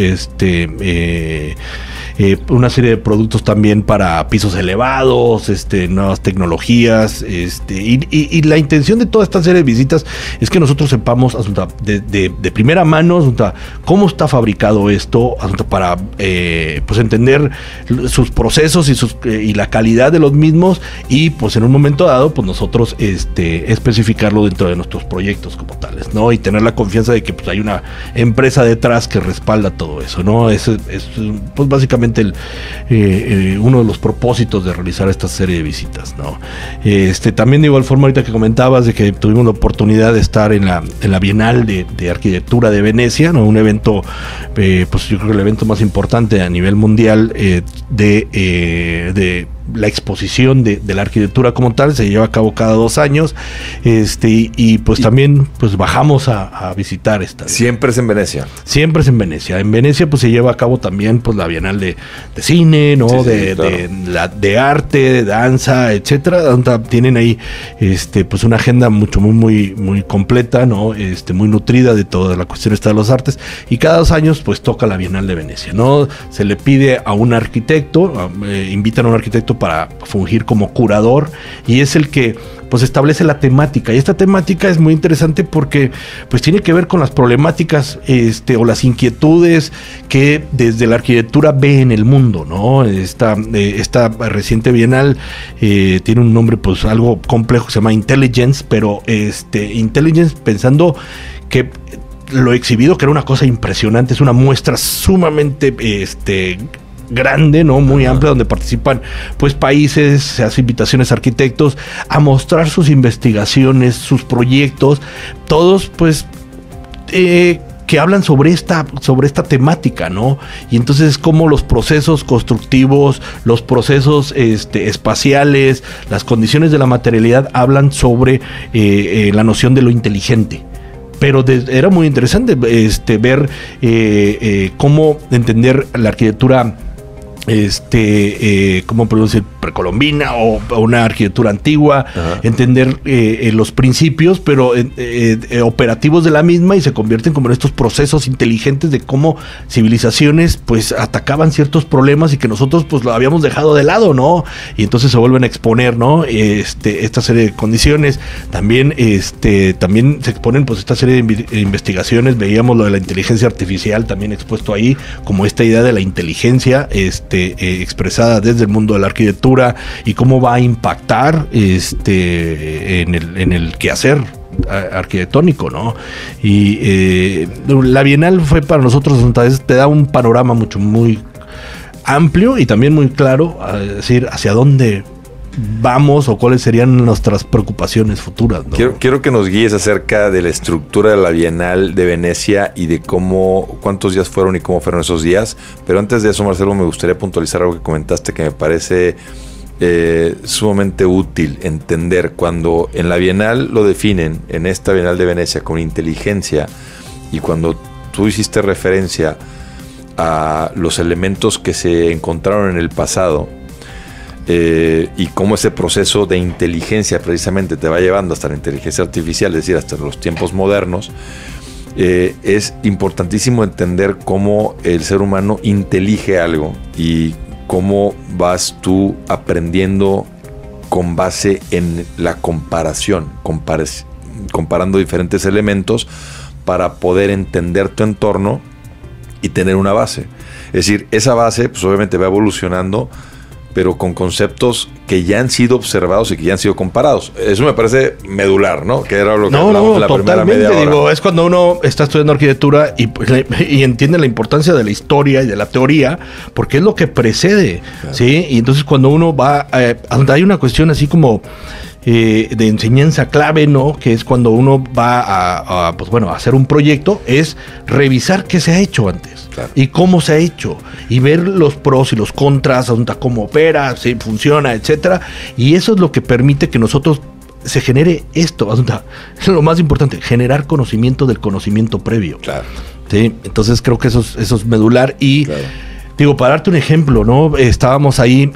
una serie de productos también para pisos elevados, nuevas tecnologías, y la intención de toda esta serie de visitas es que nosotros sepamos de primera mano cómo está fabricado esto, para pues entender sus procesos y la calidad de los mismos, y pues en un momento dado pues nosotros especificarlo dentro de nuestros proyectos como tales, ¿no? Y tener la confianza de que pues hay una empresa detrás que respalda todo eso, ¿no? Es pues básicamente uno de los propósitos de realizar esta serie de visitas, ¿no? También de igual forma, ahorita que comentabas de que tuvimos la oportunidad de estar en la Bienal de Arquitectura de Venecia, ¿no? Un evento, pues yo creo que el evento más importante a nivel mundial de la exposición de la arquitectura como tal. Se lleva a cabo cada 2 años, y pues también pues bajamos a visitar esta. ¿Siempre es en Venecia? Siempre es en Venecia. En Venecia pues se lleva a cabo también pues la Bienal de cine, ¿no? Sí, claro. de arte, de danza, etcétera. Tienen ahí pues una agenda muy completa, ¿no? Muy nutrida de toda la cuestión de los artes, y cada 2 años pues toca la Bienal de Venecia, ¿no? Se le pide a un arquitecto, invitan a un arquitecto para fungir como curador, y es el que pues establece la temática, y esta temática es muy interesante porque pues tiene que ver con las problemáticas o las inquietudes que desde la arquitectura ve en el mundo, ¿no? Esta reciente bienal tiene un nombre pues algo complejo, se llama Intelligence, pero Intelligence pensando que lo exhibido, que era una cosa impresionante, es una muestra sumamente grande, ¿no? Muy amplia, donde participan pues países, se hace invitaciones a arquitectos a mostrar sus investigaciones, sus proyectos, todos pues que hablan sobre esta temática, ¿no? Y entonces como los procesos constructivos, los procesos espaciales, las condiciones de la materialidad hablan sobre la noción de lo inteligente. Pero era muy interesante ver cómo entender la arquitectura ¿cómo podemos decir? Precolombina o una arquitectura antigua. Ajá. Entender los principios, pero operativos de la misma, y se convierten como en estos procesos inteligentes de cómo civilizaciones pues atacaban ciertos problemas y que nosotros pues lo habíamos dejado de lado, ¿no? Y entonces se vuelven a exponer, ¿no? Esta serie de condiciones. También también se exponen pues esta serie de investigaciones. Veíamos lo de la inteligencia artificial también expuesto ahí, como esta idea de la inteligencia expresada desde el mundo de la arquitectura, y cómo va a impactar en el quehacer arquitectónico, ¿no? Y la Bienal fue para nosotros, te da un panorama muy amplio y también muy claro, a decir hacia dónde vamos o cuáles serían nuestras preocupaciones futuras, ¿no? Quiero que nos guíes acerca de la estructura de la Bienal de Venecia y de cuántos días fueron y cómo fueron esos días. Pero antes de eso, Marcelo, me gustaría puntualizar algo que comentaste que me parece sumamente útil entender. Cuando en la Bienal lo definen, en esta Bienal de Venecia, con inteligencia, y cuando tú hiciste referencia a los elementos que se encontraron en el pasado, y cómo ese proceso de inteligencia precisamente te va llevando hasta la inteligencia artificial, es decir, hasta los tiempos modernos, es importantísimo entender cómo el ser humano intelige algo y cómo vas tú aprendiendo con base en la comparación, comparando diferentes elementos para poder entender tu entorno y tener una base. Es decir, esa base pues obviamente va evolucionando, pero con conceptos que ya han sido observados y que ya han sido comparados. Eso me parece medular, ¿no? Que era lo que hablamos en la primera media hora. Digo, es cuando uno está estudiando arquitectura y entiende la importancia de la historia y de la teoría, porque es lo que precede, claro. ¿Sí? Y entonces cuando uno va, hay una cuestión así como de enseñanza clave, ¿no? Que es cuando uno va a hacer un proyecto, es revisar qué se ha hecho antes. Claro. Y cómo se ha hecho, y ver los pros y los contras, cómo opera, si funciona, etcétera. Y eso es lo que permite que nosotros se genere esto, lo más importante, generar conocimiento del conocimiento previo. Claro. Sí, entonces creo que eso es medular y... Claro. Digo, para darte un ejemplo, ¿no? Estábamos ahí,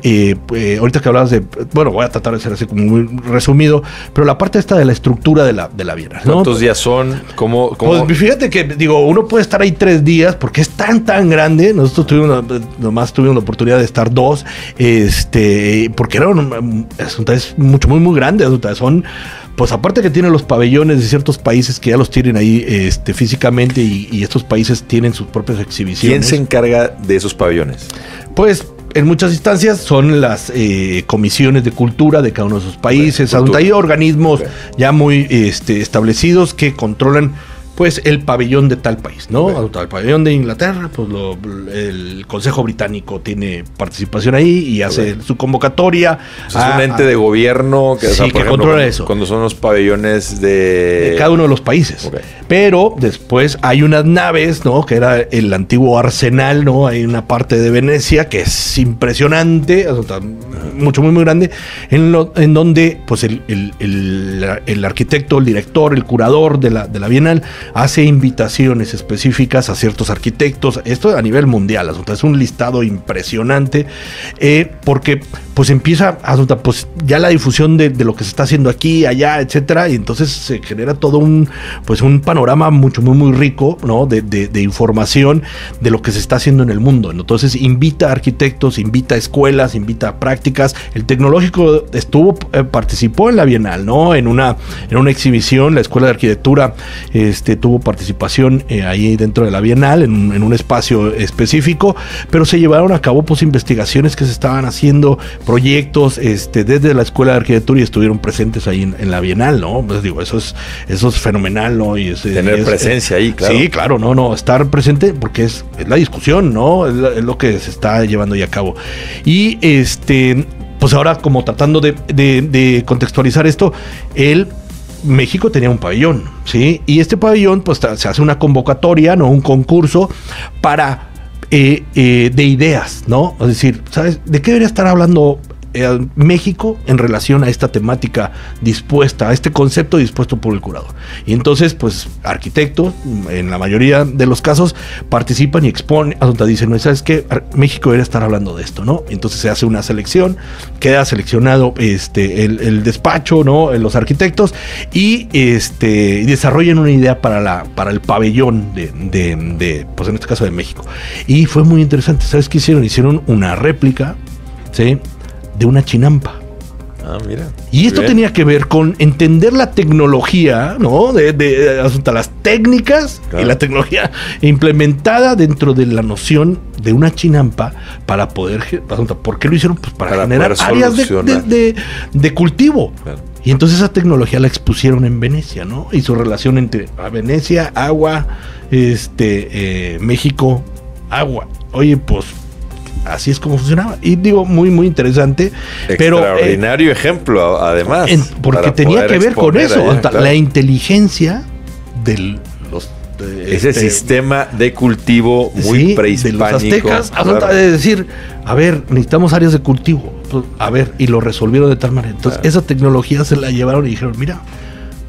ahorita que hablabas de, bueno, voy a tratar de ser así como muy resumido, pero la parte esta de la estructura de la Bienal, ¿no? ¿Cuántos días son? ¿Cómo? Pues fíjate que, digo, uno puede estar ahí 3 días porque es tan grande. Nosotros nomás tuvimos la oportunidad de estar 2, porque es mucho, muy grande. Son, pues aparte que tienen los pabellones de ciertos países que ya los tienen ahí físicamente y estos países tienen sus propias exhibiciones. ¿Quién se encarga de esos pabellones? Pues en muchas instancias son las comisiones de cultura de cada uno de esos países. Hay organismos ya muy establecidos que controlan pues el pabellón de tal país, ¿no? El pabellón de Inglaterra, pues el Consejo Británico tiene participación ahí y hace su convocatoria. Es un ente de gobierno que, sí, que controla eso. Cuando son los pabellones de cada uno de los países. Okay. Pero después hay unas naves, ¿no? Que era el antiguo arsenal, ¿no? Hay una parte de Venecia que es impresionante, mucho, muy grande, en donde pues el arquitecto, el director, el curador de la Bienal hace invitaciones específicas a ciertos arquitectos, esto a nivel mundial, es un listado impresionante, porque pues empieza pues ya la difusión de lo que se está haciendo aquí, allá, etcétera, y entonces se genera todo un panorama muy rico, ¿no? de información de lo que se está haciendo en el mundo. Entonces invita a arquitectos, invita a escuelas, invita a prácticas. El Tecnológico participó en la Bienal, ¿no? En una exhibición, la Escuela de Arquitectura tuvo participación ahí dentro de la Bienal, en un espacio específico, pero se llevaron a cabo pues investigaciones que se estaban haciendo, proyectos desde la Escuela de Arquitectura y estuvieron presentes ahí en la Bienal, ¿no? Pues digo, eso es fenomenal, ¿no? Y tener presencia ahí, claro. Sí, claro, no, estar presente porque es la discusión, ¿no? Es lo que se está llevando ahí a cabo. Y pues ahora como tratando de contextualizar esto, México tenía un pabellón, ¿sí? Y este pabellón, pues se hace una convocatoria, ¿no? Un concurso para de ideas, ¿no? Es decir, ¿sabes? ¿De qué debería estar hablando México en relación a esta temática dispuesta, a este concepto dispuesto por el curador? Y entonces, pues, arquitectos, en la mayoría de los casos, participan y exponen, dicen, ¿no? ¿Sabes qué? México debería estar hablando de esto, ¿no? Entonces se hace una selección, queda seleccionado el despacho, ¿no? Los arquitectos, y desarrollan una idea para el pabellón de pues en este caso de México. Y fue muy interesante. ¿Sabes qué hicieron? Hicieron una réplica, ¿sí?, de una chinampa. Ah, mira. Y esto tenía que ver con entender la tecnología, ¿no? Las técnicas, claro, y la tecnología implementada dentro de la noción de una chinampa para poder... ¿Por qué lo hicieron? Pues para generar áreas de cultivo. Claro. Y entonces esa tecnología la expusieron en Venecia, ¿no? Y su relación entre Venecia, agua, México, agua. Oye, pues así es como funcionaba. Y digo, muy interesante. Extraordinario ejemplo, además. Porque tenía que ver con eso. Allá, claro, la inteligencia de los... ese sistema de cultivo muy prehispánico. De los aztecas, claro, de decir, a ver, necesitamos áreas de cultivo. A ver, y lo resolvieron de tal manera. Entonces, claro, esa tecnología se la llevaron y dijeron, mira,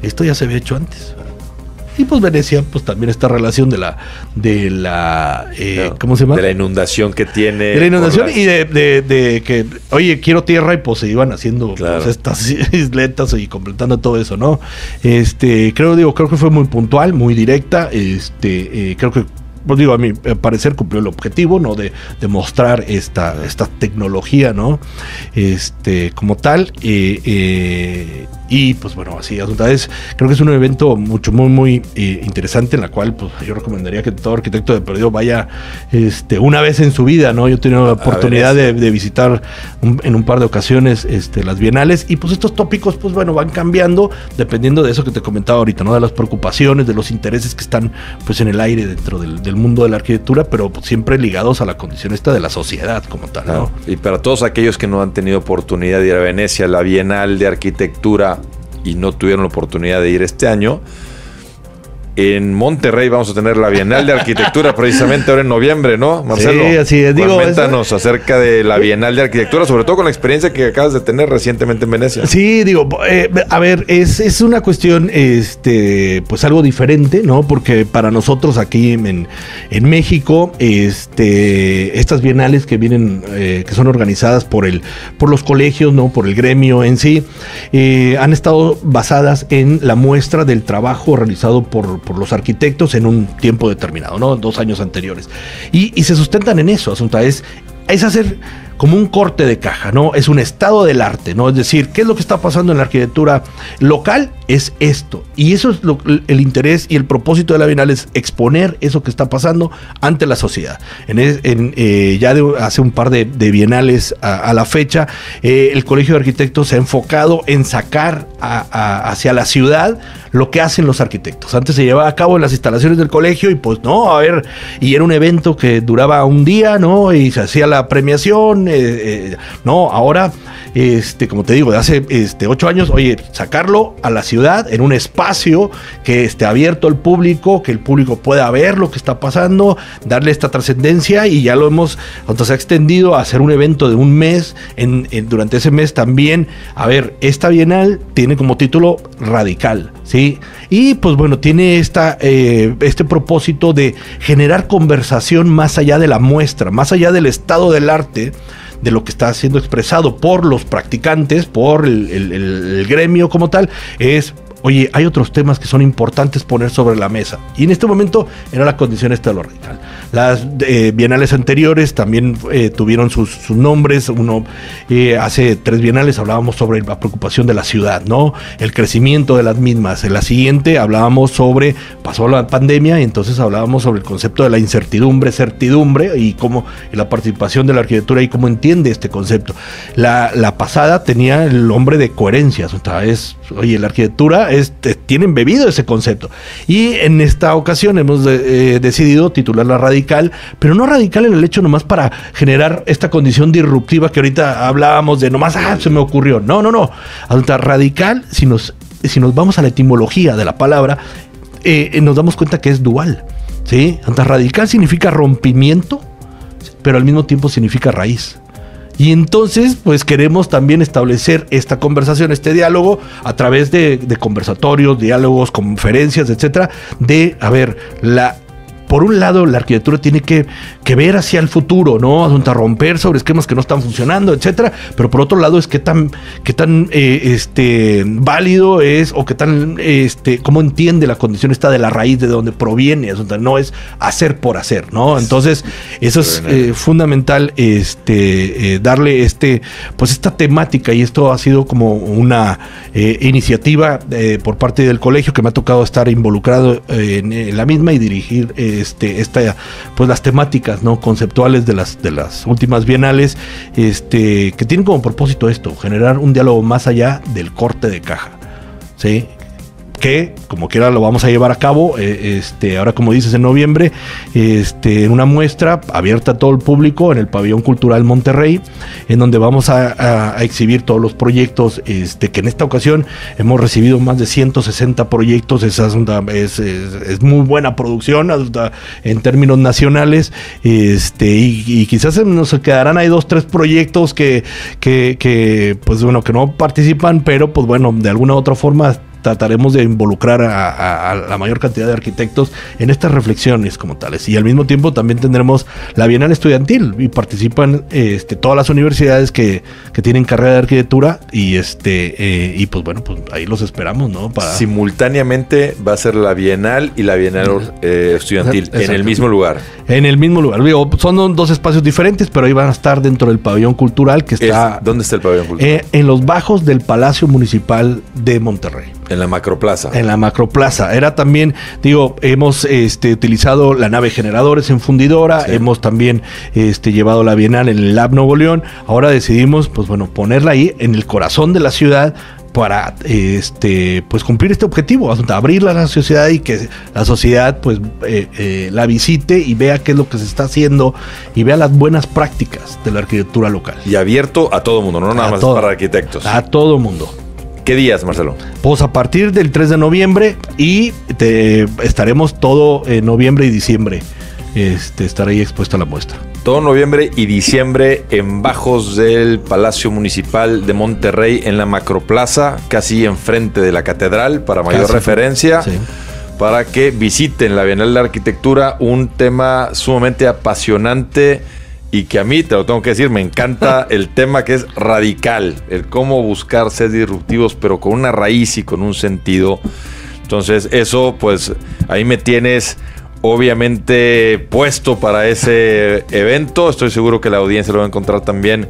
esto ya se había hecho antes. Y pues Venecia, pues también esta relación de la ¿cómo se llama? De la inundación que tiene. De la inundación y de que, oye, quiero tierra, y pues se iban haciendo, claro, pues, estas isletas y completando todo eso, ¿no? Creo que fue muy puntual, muy directa, creo que, pues digo, a mi parecer cumplió el objetivo, ¿no? De mostrar esta tecnología, ¿no? Como tal, y pues bueno, así, creo que es un evento muy interesante, en la cual pues yo recomendaría que todo arquitecto de perdido vaya una vez en su vida, ¿no? Yo he tenido la oportunidad de visitar en un par de ocasiones las bienales, y pues estos tópicos pues bueno, van cambiando dependiendo de eso que te comentaba ahorita, ¿no? De las preocupaciones, de los intereses que están pues en el aire dentro del mundo de la arquitectura, pero pues, siempre ligados a la condición esta de la sociedad como tal, ¿no? Y para todos aquellos que no han tenido oportunidad de ir a Venecia, la Bienal de Arquitectura, y no tuvieron la oportunidad de ir este año, en Monterrey vamos a tener la Bienal de Arquitectura precisamente ahora en noviembre, ¿no, Marcelo? Sí, así es. Cuéntanos acerca de la Bienal de Arquitectura, sobre todo con la experiencia que acabas de tener recientemente en Venecia. Sí, a ver, es una cuestión, pues algo diferente, ¿no? Porque para nosotros aquí en México, estas bienales que vienen, que son organizadas por los colegios, ¿no? Por el gremio en sí, han estado basadas en la muestra del trabajo realizado por los arquitectos en un tiempo determinado, ¿no? 2 años anteriores. Y se sustentan en eso, es hacer como un corte de caja, ¿no? Es un estado del arte, ¿no? Es decir, ¿qué es lo que está pasando en la arquitectura local? Es esto. Y eso es el interés y el propósito de la Bienal, es exponer eso que está pasando ante la sociedad. Ya hace un par de bienales a la fecha, el Colegio de Arquitectos se ha enfocado en sacar hacia la ciudad lo que hacen los arquitectos. Antes se llevaba a cabo en las instalaciones del colegio y pues no, y era un evento que duraba un día, ¿no? Y se hacía la premiación. No, ahora, como te digo, de hace 8 años, oye, sacarlo a la ciudad en un espacio que esté abierto al público, que el público pueda ver lo que está pasando, darle esta trascendencia, y ya entonces se ha extendido a hacer un evento de un mes. Durante ese mes también, esta Bienal tiene como título Radical, ¿sí? Y pues bueno, tiene este propósito de generar conversación más allá de la muestra, más allá del estado del arte, de lo que está siendo expresado por los practicantes, por el gremio como tal. Oye, hay otros temas que son importantes poner sobre la mesa. Y en este momento era la condición esta de lo radical. Las bienales anteriores también tuvieron sus nombres. Hace 3 bienales hablábamos sobre la preocupación de la ciudad, ¿no? El crecimiento de las mismas. En la siguiente hablábamos pasó la pandemia, y entonces hablábamos sobre el concepto de la incertidumbre, certidumbre, y la participación de la arquitectura y cómo entiende este concepto. La pasada tenía el nombre de coherencias. Oye, la arquitectura tiene embebido ese concepto. Y en esta ocasión hemos decidido titularla Radical, pero no radical en el hecho nomás para generar esta condición disruptiva que ahorita hablábamos de nomás, se me ocurrió. No. Radical, si nos vamos a la etimología de la palabra, nos damos cuenta que es dual, ¿sí? Radical significa rompimiento, pero al mismo tiempo significa raíz. Y entonces, pues queremos también establecer esta conversación, este diálogo, a través de conversatorios, diálogos, conferencias, etcétera, por un lado, la arquitectura tiene que ver hacia el futuro, ¿no? Romper sobre esquemas que no están funcionando, etcétera. Pero por otro lado es qué tan válido es, o qué tan cómo entiende la condición esta de la raíz, de donde proviene. No es hacer por hacer, ¿no? Entonces, eso es fundamental, darle pues esta temática, y esto ha sido como una iniciativa por parte del colegio, que me ha tocado estar involucrado en la misma y dirigir pues las temáticas, ¿no? Conceptuales de las últimas bienales, que tienen como propósito generar un diálogo más allá del corte de caja, ¿sí? Que como quiera lo vamos a llevar a cabo, ahora, como dices, en noviembre, en una muestra abierta a todo el público en el Pabellón Cultural Monterrey, en donde vamos a exhibir todos los proyectos, que en esta ocasión hemos recibido más de 160 proyectos. Es muy buena producción en términos nacionales, y quizás nos quedarán ahí 2, 3 proyectos que pues bueno, que no participan, pero pues bueno, de alguna u otra forma trataremos de involucrar a la mayor cantidad de arquitectos en estas reflexiones como tales. Y al mismo tiempo también tendremos la Bienal Estudiantil, y participan todas las universidades que tienen carrera de arquitectura, y pues bueno, pues ahí los esperamos, ¿no? Simultáneamente va a ser la Bienal y la Bienal Estudiantil. Exacto. En el mismo lugar. En el mismo lugar. Son 2 espacios diferentes, pero ahí van a estar dentro del Pabellón Cultural, que está... ¿Dónde está el Pabellón Cultural? En los bajos del Palacio Municipal de Monterrey. En la Macroplaza. En la Macroplaza. Era también, hemos utilizado la nave generadores en Fundidora, sí. Hemos también llevado la Bienal en el Lab Nuevo León. Ahora decidimos, pues bueno, ponerla ahí en el corazón de la ciudad, para pues cumplir este objetivo, abrirla a la sociedad, y que la sociedad pues la visite y vea qué es lo que se está haciendo, y vea las buenas prácticas de la arquitectura local. Y abierto a todo mundo, no nada más para arquitectos. A todo mundo. ¿Qué días, Marcelo? Pues a partir del 3 de noviembre y estaremos todo noviembre y diciembre. Estará ahí expuesta la muestra. Todo noviembre y diciembre en bajos del Palacio Municipal de Monterrey, en la Macroplaza, casi enfrente de la Catedral, para mayor referencia, sí. Para que visiten la Bienal de Arquitectura, un tema sumamente apasionante y que a mí, te lo tengo que decir, me encanta el tema que es radical, el cómo buscar ser disruptivos, pero con una raíz y con un sentido. Entonces eso, pues, ahí me tienes obviamente puesto para ese evento. Estoy seguro que la audiencia lo va a encontrar también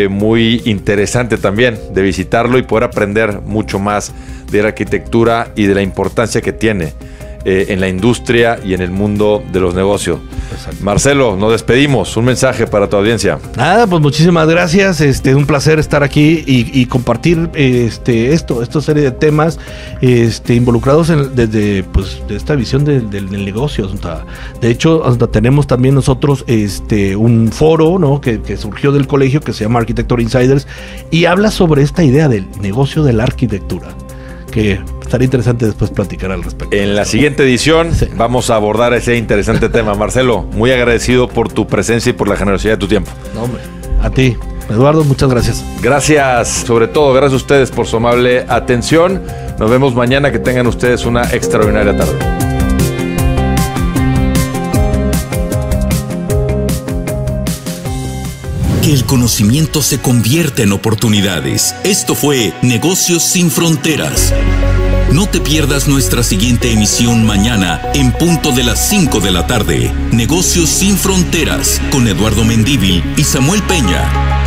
muy interesante también de visitarlo y poder aprender mucho más de la arquitectura y de la importancia que tiene en la industria y en el mundo de los negocios. Exacto. Marcelo, nos despedimos. Un mensaje para tu audiencia. Nada, pues muchísimas gracias. Un placer estar aquí y compartir esta serie de temas involucrados desde de esta visión del negocio. De hecho, tenemos también nosotros un foro, ¿no? que surgió del colegio, que se llama Architecture Insiders, y habla sobre esta idea del negocio de la arquitectura, que estaría interesante después platicar al respecto. En la siguiente edición vamos a abordar ese interesante tema. Marcelo, muy agradecido por tu presencia y por la generosidad de tu tiempo. No, hombre, a ti, Eduardo, muchas gracias. Gracias, sobre todo, gracias a ustedes por su amable atención. Nos vemos mañana, que tengan ustedes una extraordinaria tarde. Que el conocimiento se convierta en oportunidades. Esto fue Negocios sin Fronteras. No te pierdas nuestra siguiente emisión mañana en punto de las 5 de la tarde. Negocios sin Fronteras con Eduardo Mendívil y Samuel Peña.